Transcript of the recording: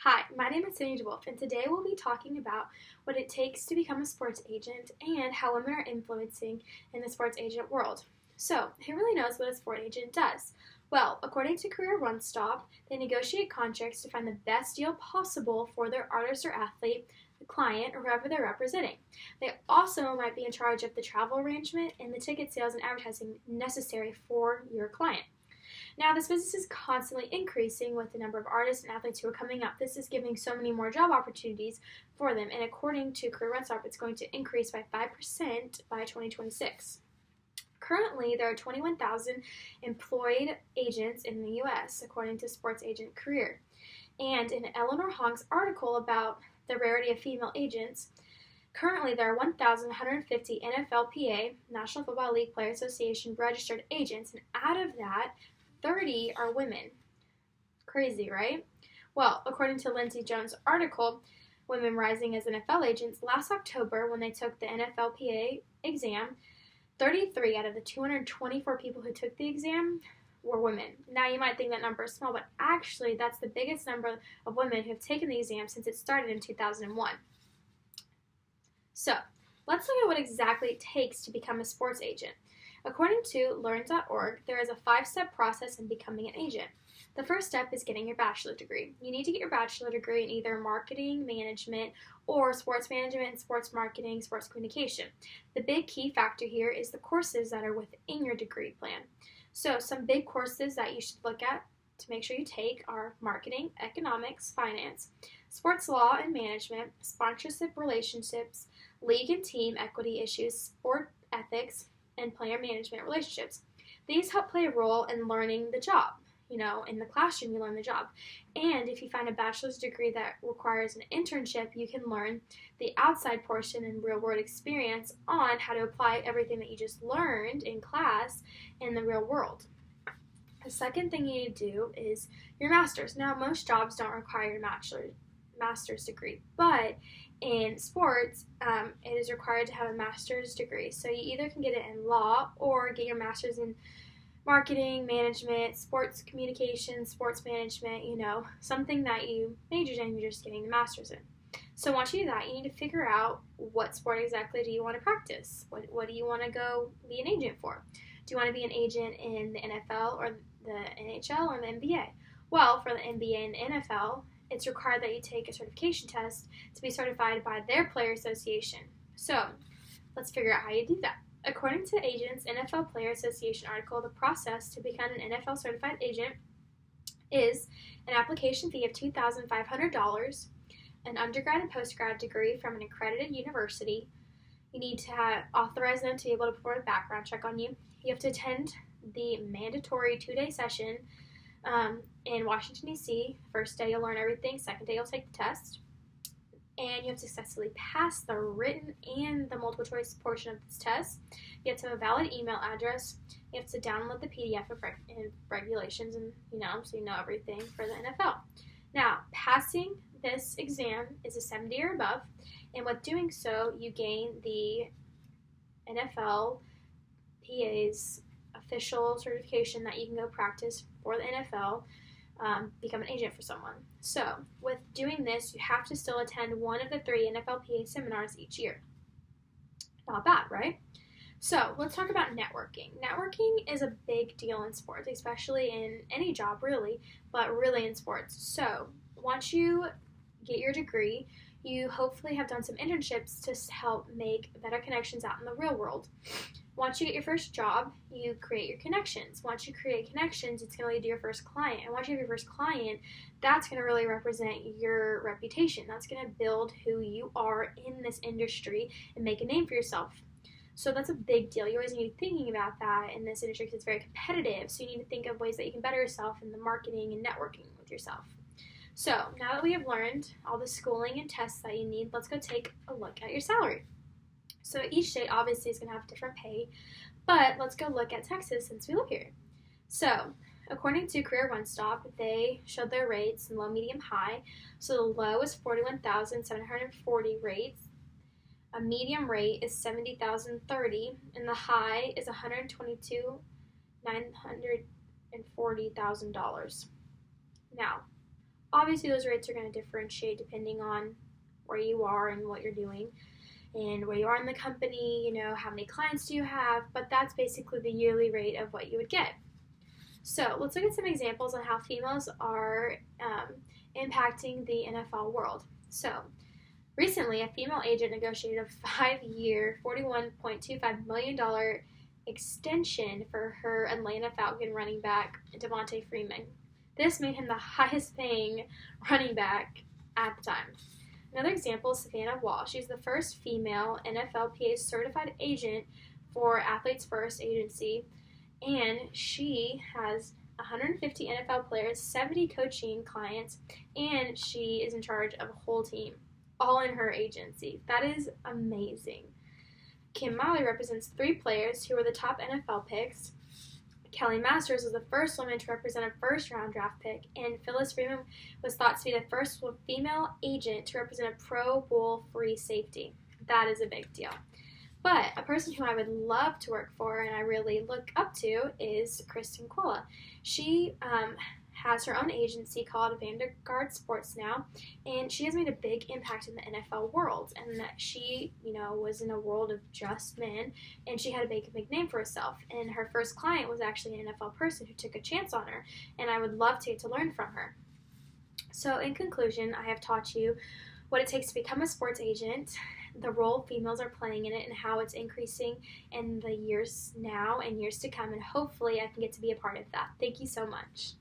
Hi, my name is Cindy DeWolf, and today we'll be talking about what it takes to become a sports agent and how women are influencing in the sports agent world. So, who really knows what a sports agent does? Well, according to Career One Stop, they negotiate contracts to find the best deal possible for their artist or athlete, the client, or whoever they're representing. They also might be in charge of the travel arrangement and the ticket sales and advertising necessary for your client. Now, this business is constantly increasing with the number of artists and athletes who are coming up. This is giving so many more job opportunities for them, and according to Career One Stop, it's going to increase by 5% by 2026. Currently, there are 21,000 employed agents in the U.S., according to Sports Agent Career. And in Eleanor Hong's article about the rarity of female agents, currently there are 1,150 NFLPA, National Football League Player Association, registered agents, and out of that, 30 are women. Crazy, right? Well, according to Lindsay Jones' article, Women Rising as NFL Agents, last October when they took the NFLPA exam, 33 out of the 224 people who took the exam were women. Now, you might think that number is small, but actually that's the biggest number of women who have taken the exam since it started in 2001. So, let's look at what exactly it takes to become a sports agent. According to learn.org, there is a 5-step process in becoming an agent. The first step is getting your bachelor's degree. You need to get your bachelor's degree in either marketing, management, or sports management, sports marketing, sports communication. The big key factor here is the courses that are within your degree plan. So some big courses that you should look at to make sure you take are marketing, economics, finance, sports law and management, sponsorship relationships, league and team equity issues, sport ethics, and player management relationships. These help play a role in learning the job. In the classroom, you learn the job. And if you find a bachelor's degree that requires an internship, you can learn the outside portion and real-world experience on how to apply everything that you just learned in class in the real world. The second thing you need to do is your master's. Now, most jobs don't require your master's degree, but in sports, it is required to have a master's degree. So you either can get it in law or get your master's in marketing, management, sports communication, sports management, something that you majored in, you're just getting the master's in. So once you do that, you need to figure out what sport exactly do you want to practice? What do you want to go be an agent for? Do you want to be an agent in the NFL or the NHL or the NBA? Well, for the NBA and NFL, it's required that you take a certification test to be certified by their player association. So, let's figure out how you do that. According to Agents NFL Player Association article, the process to become an NFL certified agent is an application fee of $2,500, an undergrad and postgrad degree from an accredited university. You need to authorize them to be able to perform a background check on you. You have to attend the mandatory 2-day session in Washington, D.C. First day you'll learn everything, second day you'll take the test, and you have to successfully pass the written and the multiple choice portion of this test. You have to have a valid email address. You have to download the PDF of regulations and, so you know everything for the NFL. Now, passing this exam is a 70 or above, and with doing so, you gain the NFLPA's official certification that you can go practice for the NFL, become an agent for someone. So, with doing this, you have to still attend one of the 3 NFLPA seminars each year. Not bad, right? So, let's talk about networking. Networking is a big deal in sports, especially in any job, really, but really in sports. So, once you get your degree, you hopefully have done some internships to help make better connections out in the real world. Once you get your first job, you create your connections. Once you create connections, it's going to lead to your first client. And once you have your first client, that's going to really represent your reputation. That's going to build who you are in this industry and make a name for yourself. So that's a big deal. You always need to be thinking about that in this industry because it's very competitive. So you need to think of ways that you can better yourself in the marketing and networking with yourself. So now that we have learned all the schooling and tests that you need, let's go take a look at your salary. So each state obviously is going to have different pay, but let's go look at Texas since we live here. So according to Career One Stop, they showed their rates in low, medium, high. So the low is 41,740 rates. A medium rate is 70,030, and the high is $122,940,000. Now, Obviously, those rates are going to differentiate depending on where you are and what you're doing and where you are in the company, how many clients do you have, but that's basically the yearly rate of what you would get. So let's look at some examples on how females are impacting the NFL world. So recently, a female agent negotiated a 5-year, $41.25 million extension for her Atlanta Falcon running back, Devonta Freeman. This made him the highest paying running back at the time. Another example is Savannah Wall. She's the first female NFLPA certified agent for Athletes First Agency, and she has 150 NFL players, 70 coaching clients, and she is in charge of a whole team, all in her agency. That is amazing. Kim Molly represents 3 players who were the top NFL picks. Kelly Masters was the first woman to represent a first-round draft pick, and Phyllis Freeman was thought to be the first female agent to represent a Pro Bowl free safety. That is a big deal. But a person who I would love to work for and I really look up to is Kristen Quilla. She has her own agency called Vanguard Sports now, and she has made a big impact in the NFL world, and that she, was in a world of just men, and she had a big name for herself, and her first client was actually an NFL person who took a chance on her, and I would love to get to learn from her. So in conclusion, I have taught you what it takes to become a sports agent, the role females are playing in it, and how it's increasing in the years now and years to come, and hopefully I can get to be a part of that. Thank you so much.